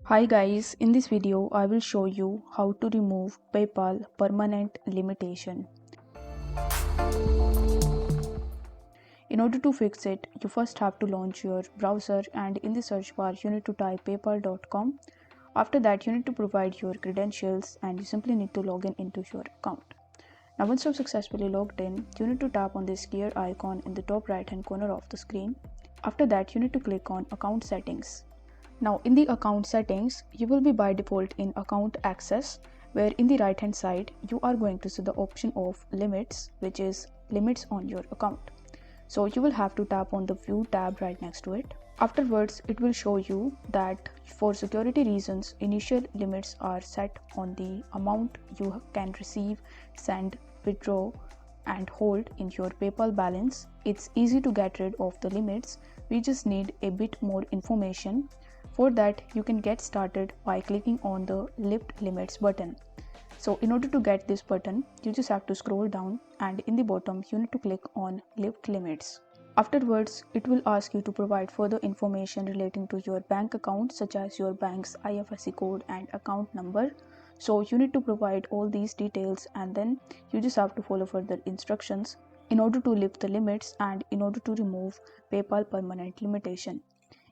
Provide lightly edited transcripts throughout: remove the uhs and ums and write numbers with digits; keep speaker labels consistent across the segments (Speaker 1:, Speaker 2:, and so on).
Speaker 1: Hi guys, in this video I will show you how to remove PayPal permanent limitation. In order to fix it, you first have to launch your browser and in the search bar you need to type paypal.com. After that you need to provide your credentials and you simply need to log in into your account. Now once you have successfully logged in, you need to tap on this gear icon in the top right hand corner of the screen. After that you need to click on account settings. Now in the account settings, you will be by default in account access, where in the right hand side, you are going to see the option of limits, which is limits on your account. So you will have to tap on the view tab right next to it. Afterwards, it will show you that for security reasons, initial limits are set on the amount you can receive, send, withdraw, and hold in your PayPal balance. It's easy to get rid of the limits. We just need a bit more information. For that, you can get started by clicking on the lift limits button. So in order to get this button, you just have to scroll down and in the bottom you need to click on lift limits. Afterwards, it will ask you to provide further information relating to your bank account, such as your bank's IFSC code and account number. So you need to provide all these details and then you just have to follow further instructions in order to lift the limits and in order to remove PayPal permanent limitation.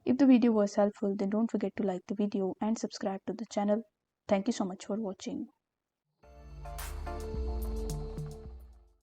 Speaker 1: If the video was helpful, then don't forget to like the video and subscribe to the channel. Thank you so much for watching.